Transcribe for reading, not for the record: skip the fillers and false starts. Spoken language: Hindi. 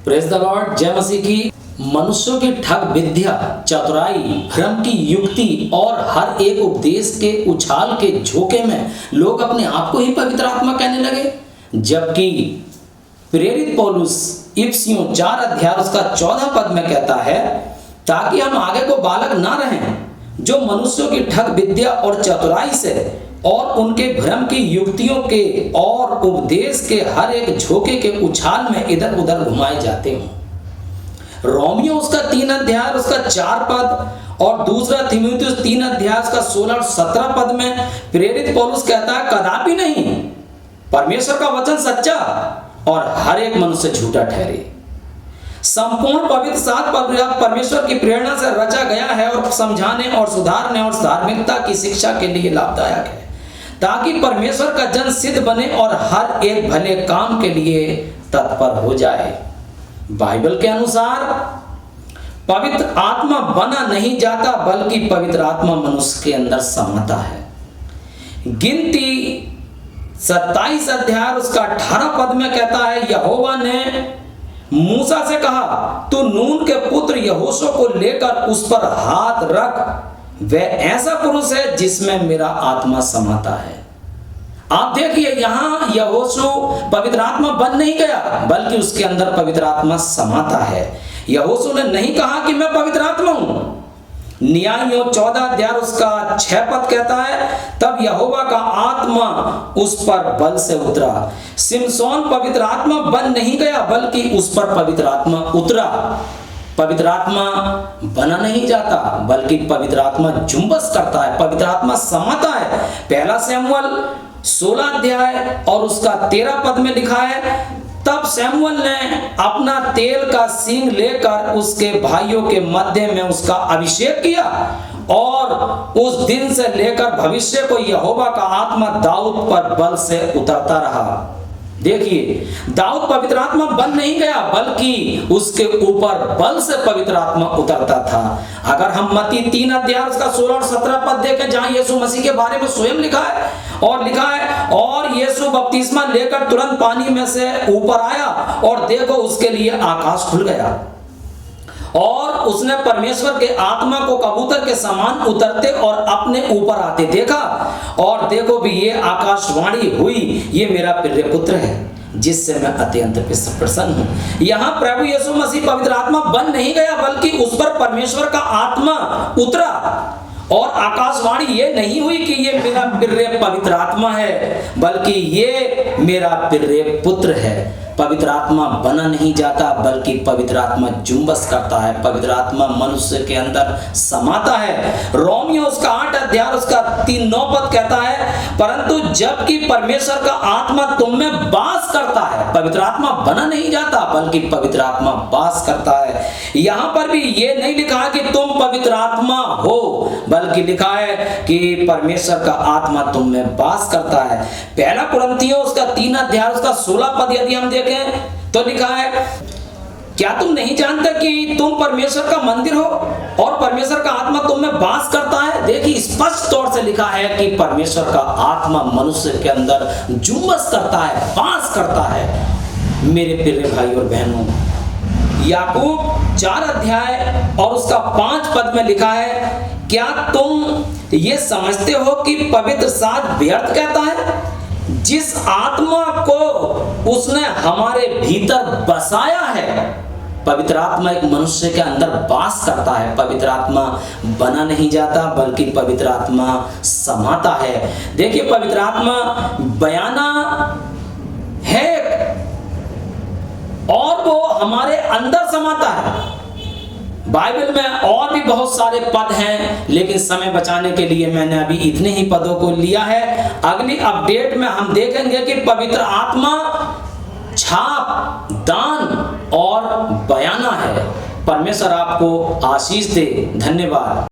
Praise the Lord. जय मसीह की। मनुष्यों की ठग विद्या, चतुराई, भ्रम की युक्ति और हर एक उपदेश के उछाल के झोंके में लोग अपने आप को ही पवित्र आत्मा कहने लगे, जबकि प्रेरित पौलुस इफिसियों 4 अध्याय उसका 14 पद में कहता है, ताकि हम आगे को बालक ना रहें जो मनुष्यों की ठग विद्या और चतुराई से और उनके भ्रम की युक्तियों के और उपदेश के हर एक झोंके के उछाल में इधर उधर घुमाए जाते हों। रोमियो उसका 3 अध्याय उसका 4 पद और दूसरा तीमुथियुस 3 अध्याय उसका 16 और 17 पद में प्रेरित पौलुस कहता है, कदापि नहीं, परमेश्वर का वचन सच्चा और हर एक मनुष्य झूठा ठहरे। संपूर्ण पवित्र शास्त्र परमेश्वर की प्रेरणा से रचा गया है और समझाने और सुधारने और धार्मिकता की शिक्षा के लिए लाभदायक है, ताकि परमेश्वर का जन सिद्ध बने और हर एक भले काम के लिए तत्पर हो जाए। बाइबल के अनुसार पवित्र आत्मा बना नहीं जाता, बल्कि पवित्र आत्मा मनुष्य के अंदर समाता है। गिनती 27 अध्याय उसका 18 पद में कहता है, यहोवा ने मूसा से कहा, तू नून के पुत्र यहोशू को लेकर उस पर हाथ रख, वह ऐसा पुरुष है जिसमें मेरा आत्मा समाता है। आप देखिए, यहां यहोशू पवित्र आत्मा बन नहीं गया, बल्कि उसके अंदर पवित्र आत्मा समाता है। यहोशू ने नहीं कहा कि मैं पवित्र आत्मा हूं। न्यायों 14 अध्याय उसका 6 पद कहता है, तब यहोवा का आत्मा उस पर बल से उतरा। सिमसोन पवित्र आत्मा बन नहीं गया, बल्कि उस पर पवित्र आत्मा उतरा। पवित्र आत्मा बना नहीं जाता, बल्कि पवित्र आत्मा जुम्बस करता है, पवित्र आत्मा समाता है। पहला शमूएल 16 अध्याय और उसका 13 पद में लिखा है, तब शमूएल ने अपना तेल का सींग लेकर उसके भाइयों के मध्य में उसका अभिषेक किया, और उस दिन से लेकर भविष्य को यहोवा का आत्मा दाऊद पर बल से उतरता रहा। देखिए, दाऊद पवित्र आत्मा बन नहीं गया, बल्कि उसके ऊपर बल से पवित्र आत्मा उतरता था। अगर हम मत्ती 3 अध्याय उसका 16 और 17 पद देखें, जहां यीशु मसीह के बारे में स्वयं लिखा है, और यीशु बपतिस्मा लेकर तुरंत पानी में से ऊपर आया, और देखो उसके लिए आकाश खुल गया, और उसने परमेश्वर के आत्मा को कबूतर के समान उतरते और अपने ऊपर आते देखा, और देखो भी ये आकाशवाणी हुई, ये मेरा प्रिय पुत्र है जिससे मैं अत्यंत प्रसन्न हूं। यहां प्रभु यीशु मसीह पवित्र आत्मा बन नहीं गया, बल्कि उस पर परमेश्वर का आत्मा उतरा, और आकाशवाणी ये नहीं हुई कि ये मेरा प्रिय पवित्र आत्मा है, बल्कि ये मेरा प्रिय पुत्र है। पवित्र आत्मा बना नहीं जाता, बल्कि पवित्र आत्मा जुम्बस करता है, पवित्र आत्मा मनुष्य के अंदर समाता है। रोमियो उसका 8 अध्याय उसका 3-9 पद कहता है, परंतु जबकि परमेश्वर का आत्मा तुम में वास करता है, पवित्र आत्मा बना नहीं जाता, बल्कि पवित्र आत्मा वास करता है। यहां पर भी ये नहीं लिखा कि तुम पवित्र आत्मा हो, बल्कि लिखा है कि परमेश्वर का आत्मा तुम में वास करता है। पहला कुरिन्थियों उसका 3 अध्याय उसका 16 पद यदि हम देखें तो लिखा है, क्या तुम नहीं जानते कि तुम परमेश्वर का मंदिर हो और परमेश्वर का आत्मा तुम में वास करता है। देखिए, स्पष्ट तौर से लिखा है कि परमेश्वर का आत्मा मनुष्य के अंदर जुम्बस करता है, वास करता है। मेरे प्रिय भाई और बहनों, याकूब 4 अध्याय और उसका 5 पद में लिखा है, क्या तुम ये समझते हो कि पवित्र शास्त्र व्यर्थ कहता है, जिस आत्मा को उसने हमारे भीतर बसाया है। पवित्र आत्मा एक मनुष्य के अंदर वास करता है, पवित्र आत्मा बना नहीं जाता, बल्कि पवित्र आत्मा समाता है। देखिए, पवित्र आत्मा बयाना है और वो हमारे अंदर समाता है। बाइबल में और भी बहुत सारे पद हैं, लेकिन समय बचाने के लिए मैंने अभी इतने ही पदों को लिया है। अगली अपडेट में हम देखेंगे कि पवित्र आत्मा छाप, दान और बयाना है। परमेश्वर आपको आशीष दे। धन्यवाद।